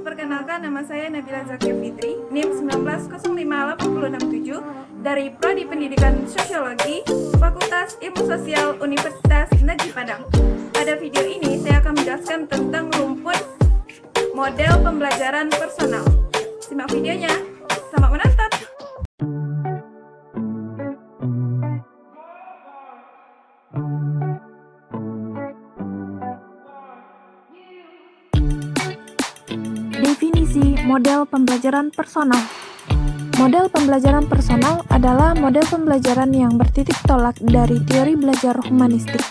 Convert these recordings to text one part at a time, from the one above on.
Perkenalkan, nama saya Nabila Zakia Fitri, NIM 1905867 dari Prodi Pendidikan Sosiologi, Fakultas Ilmu Sosial Universitas Negeri Padang. Pada video ini, saya akan menjelaskan tentang rumpun model pembelajaran personal. Simak videonya, selamat menonton! Definisi model pembelajaran personal. Model pembelajaran personal adalah model pembelajaran yang bertitik tolak dari teori belajar humanistik.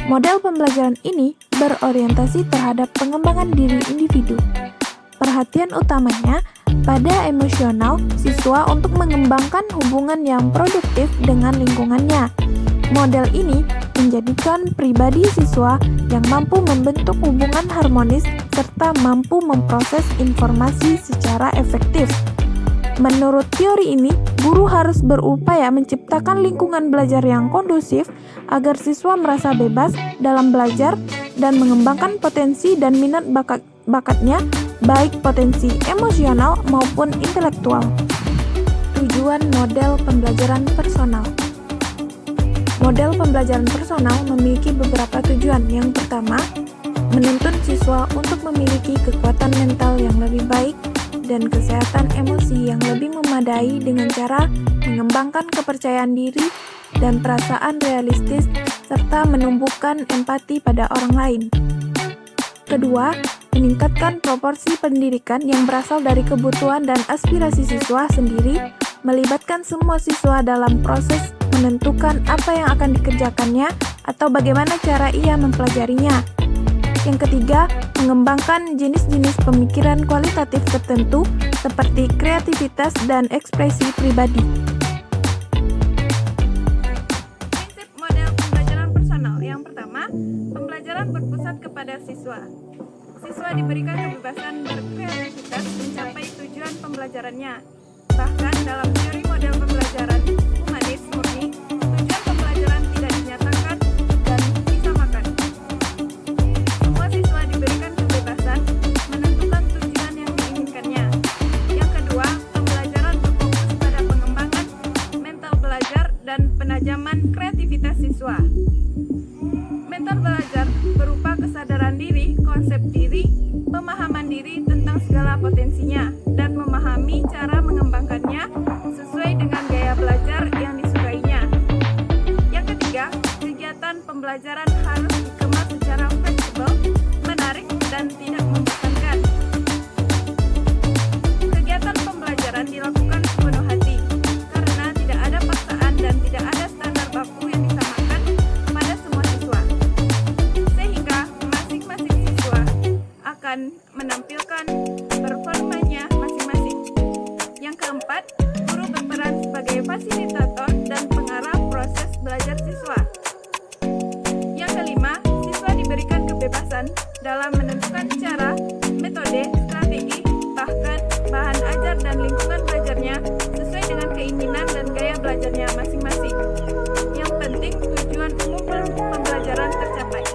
Model pembelajaran ini berorientasi terhadap pengembangan diri individu. Perhatian utamanya pada emosional siswa untuk mengembangkan hubungan yang produktif dengan lingkungannya. Model ini menjadikan pribadi siswa yang mampu membentuk hubungan harmonis serta mampu memproses informasi secara efektif. Menurut teori ini, guru harus berupaya menciptakan lingkungan belajar yang kondusif agar siswa merasa bebas dalam belajar dan mengembangkan potensi dan minat bakatnya, baik potensi emosional maupun intelektual. Tujuan model pembelajaran personal. Model pembelajaran personal memiliki beberapa tujuan. Yang pertama, menuntun siswa untuk memiliki kekuatan mental yang lebih baik dan kesehatan emosi yang lebih memadai dengan cara mengembangkan kepercayaan diri dan perasaan realistis serta menumbuhkan empati pada orang lain. Kedua, meningkatkan proporsi pendidikan yang berasal dari kebutuhan dan aspirasi siswa sendiri, melibatkan semua siswa dalam proses menentukan apa yang akan dikerjakannya atau bagaimana cara ia mempelajarinya. Yang ketiga, mengembangkan jenis-jenis pemikiran kualitatif tertentu seperti kreativitas dan ekspresi pribadi. Prinsip model pembelajaran personal. Yang pertama, pembelajaran berpusat kepada siswa. Siswa diberikan kebebasan berkreativitas mencapai tujuan pembelajarannya. Bahkan dalam teori model pembelajaran humanis murni, tujuan pembelajaran tidak dinyatakan dan disamakan. Semua siswa diberikan kebebasan menentukan tujuan yang diinginkannya. Yang kedua, pembelajaran berfokus pada pengembangan mental belajar dan penajaman kreativitas siswa. Mental belajar berupa kesadaran diri, konsep diri, pemahaman diri tentang segala potensinya, dan memahami cara mengembangkannya sesuai dengan gaya belajar yang disukainya. Yang ketiga, kegiatan pembelajaran harus dikemas secara fleksibel, menarik, dan tidak membosankan. Kegiatan pembelajaran dilakukan sepenuh hati, karena tidak ada paksaan dan tidak ada standar baku yang disamakan pada semua siswa, sehingga masing-masing siswa akan menampilkan performanya masing-masing. Yang keempat, guru berperan sebagai fasilitator dan pengarah proses belajar siswa. Yang kelima, siswa diberikan kebebasan dalam menentukan cara, metode, strategi, bahkan bahan ajar dan lingkungan belajarnya sesuai dengan keinginan dan gaya belajarnya masing-masing. Yang penting, tujuan umum pembelajaran tercapai.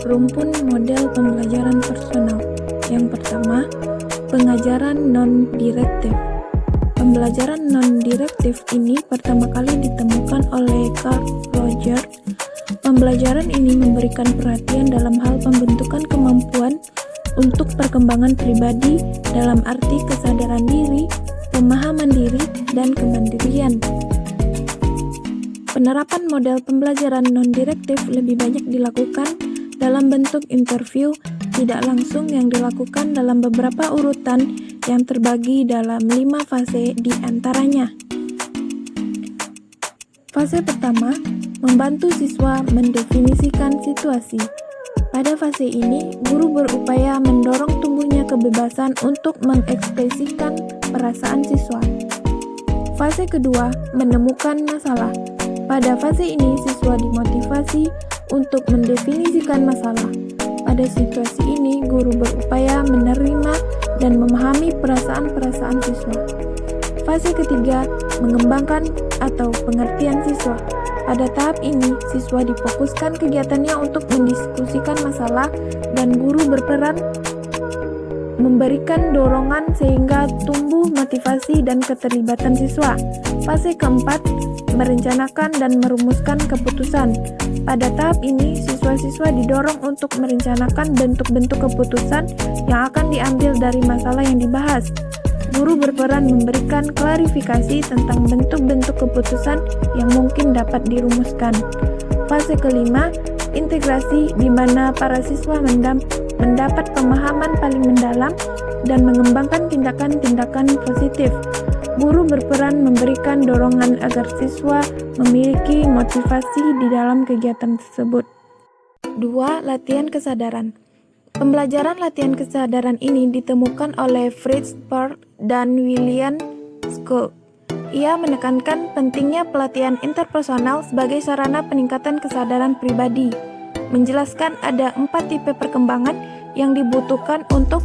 Rumpun model pembelajaran personal. Yang pertama, pengajaran non-direktif. Pembelajaran non-direktif ini pertama kali ditemukan oleh Carl Rogers. Pembelajaran ini memberikan perhatian dalam hal pembentukan kemampuan untuk perkembangan pribadi dalam arti kesadaran diri, pemahaman diri, dan kemandirian. Penerapan model pembelajaran non-direktif lebih banyak dilakukan dalam bentuk interview tidak langsung yang dilakukan dalam beberapa urutan yang terbagi dalam 5 fase di antaranya. Fase pertama, membantu siswa mendefinisikan situasi. Pada fase ini, guru berupaya mendorong tumbuhnya kebebasan untuk mengekspresikan perasaan siswa. Fase kedua, menemukan masalah. Pada fase ini, siswa dimotivasi untuk mendefinisikan masalah. Pada situasi ini, guru berupaya menerima dan memahami perasaan-perasaan siswa. Fase ketiga, mengembangkan atau pengertian siswa. Pada tahap ini, siswa difokuskan kegiatannya untuk mendiskusikan masalah dan guru berperan memberikan dorongan sehingga tumbuh motivasi dan keterlibatan siswa. Fase keempat, merencanakan dan merumuskan keputusan. Pada tahap ini, siswa-siswa didorong untuk merencanakan bentuk-bentuk keputusan yang akan diambil dari masalah yang dibahas. Guru berperan memberikan klarifikasi tentang bentuk-bentuk keputusan yang mungkin dapat dirumuskan. Fase kelima, integrasi, di mana para siswa mendapat pemahaman paling mendalam dan mengembangkan tindakan-tindakan positif. Guru berperan memberikan dorongan agar siswa memiliki motivasi di dalam kegiatan tersebut. 2. Latihan kesadaran. Pembelajaran latihan kesadaran ini ditemukan oleh Fritz Perls dan William Schultz. Ia menekankan pentingnya pelatihan interpersonal sebagai sarana peningkatan kesadaran pribadi. Menjelaskan ada 4 tipe perkembangan yang dibutuhkan untuk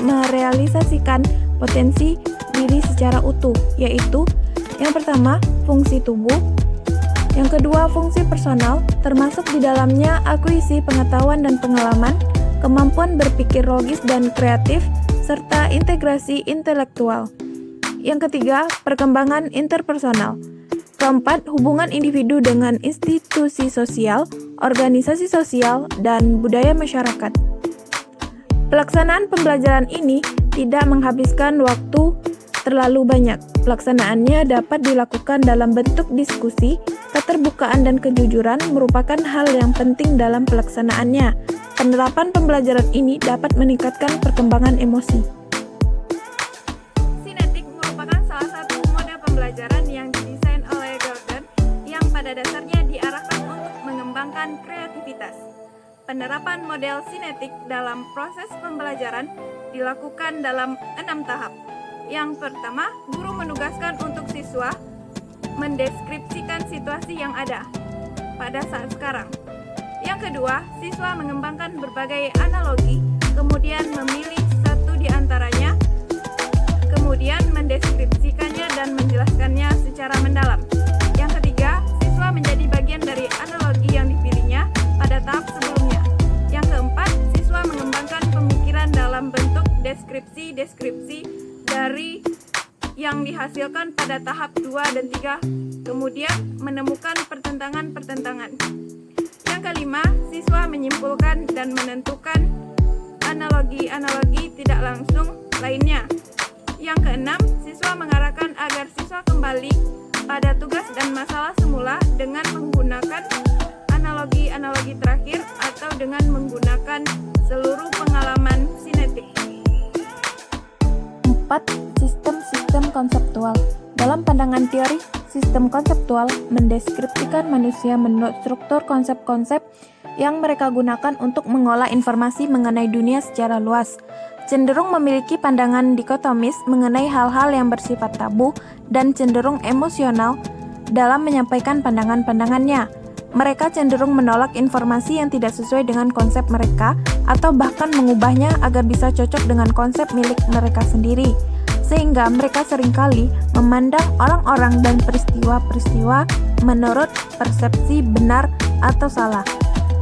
merealisasikan potensi diri secara utuh, yaitu yang pertama, fungsi tubuh, yang kedua, fungsi personal, termasuk di dalamnya akuisisi pengetahuan dan pengalaman, kemampuan berpikir logis dan kreatif, serta integrasi intelektual. Yang ketiga, perkembangan interpersonal. Keempat, hubungan individu dengan institusi sosial, organisasi sosial, dan budaya masyarakat. Pelaksanaan pembelajaran ini tidak menghabiskan waktu terlalu banyak. Pelaksanaannya dapat dilakukan dalam bentuk diskusi, keterbukaan dan kejujuran merupakan hal yang penting dalam pelaksanaannya. Penerapan pembelajaran ini dapat meningkatkan perkembangan emosi. Sinetik merupakan salah satu model pembelajaran yang didesain oleh Gordon yang pada dasarnya diarahkan untuk mengembangkan kreativitas. Penerapan model sinetik dalam proses pembelajaran dilakukan dalam 6 tahap. Yang pertama, guru menugaskan untuk siswa mendeskripsikan situasi yang ada pada saat sekarang. Yang kedua, siswa mengembangkan berbagai analogi, kemudian memilih satu di antaranya, kemudian mendeskripsikannya dan menjelaskannya secara mendalam. Yang ketiga, siswa menjadi bagian dari analogi yang dipilihnya pada tahap sebelumnya. Yang keempat, siswa mengembangkan pemikiran dalam bentuk deskripsi dari yang dihasilkan pada tahap 2 dan 3, kemudian menemukan pertentangan-pertentangan. Yang kelima, siswa menyimpulkan dan menentukan analogi-analogi tidak langsung lainnya. Yang keenam, siswa mengarahkan agar siswa kembali pada tugas dan masalah semula dengan menggunakan analogi-analogi terakhir atau dengan menggunakan seluruh pengalaman sinetik. 4. Sistem-sistem konseptual. Dalam pandangan teori, sistem konseptual mendeskripsikan manusia menurut struktur konsep-konsep yang mereka gunakan untuk mengolah informasi mengenai dunia secara luas. Cenderung memiliki pandangan dikotomis mengenai hal-hal yang bersifat tabu dan cenderung emosional dalam menyampaikan pandangan-pandangannya. Mereka cenderung menolak informasi yang tidak sesuai dengan konsep mereka atau bahkan mengubahnya agar bisa cocok dengan konsep milik mereka sendiri. Sehingga mereka seringkali memandang orang-orang dan peristiwa-peristiwa menurut persepsi benar atau salah.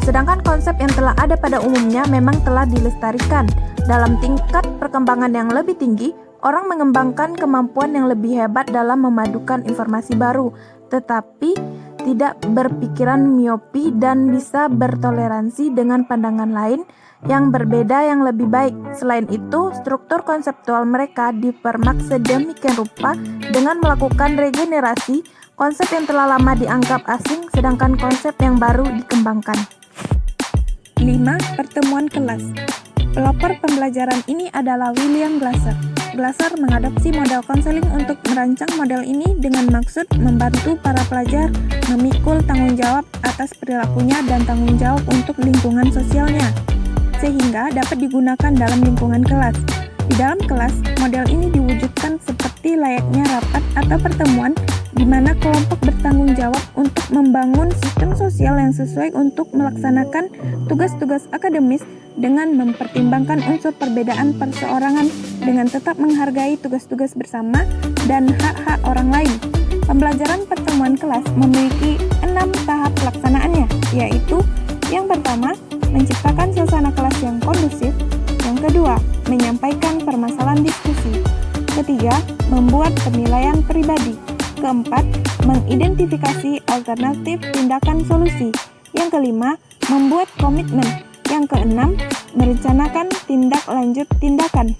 Sedangkan konsep yang telah ada pada umumnya memang telah dilestarikan. Dalam tingkat perkembangan yang lebih tinggi, orang mengembangkan kemampuan yang lebih hebat dalam memadukan informasi baru, tetapi tidak berpikiran miopi dan bisa bertoleransi dengan pandangan lain yang berbeda yang lebih baik. Selain itu, struktur konseptual mereka dipermak sedemikian rupa dengan melakukan regenerasi konsep yang telah lama dianggap asing, sedangkan konsep yang baru dikembangkan. 5. Pertemuan kelas. Pelopor pembelajaran ini adalah William Glasser. Glasser mengadopsi model konseling untuk merancang model ini dengan maksud membantu para pelajar memikul tanggung jawab atas perilakunya dan tanggung jawab untuk lingkungan sosialnya, sehingga dapat digunakan dalam lingkungan kelas. Di dalam kelas, model ini diwujudkan seperti layaknya rapat atau pertemuan di mana kelompok bertanggung jawab untuk membangun sistem sosial yang sesuai untuk melaksanakan tugas-tugas akademis dengan mempertimbangkan unsur perbedaan perseorangan dengan tetap menghargai tugas-tugas bersama dan hak-hak orang lain. Pembelajaran pertemuan kelas memiliki 6 tahap pelaksanaannya, yaitu yang pertama, menciptakan suasana kelas yang kondusif. Yang kedua, pencapaian pribadi. Keempat, mengidentifikasi alternatif tindakan solusi. Yang kelima, membuat komitmen. Yang keenam, merencanakan tindak lanjut tindakan.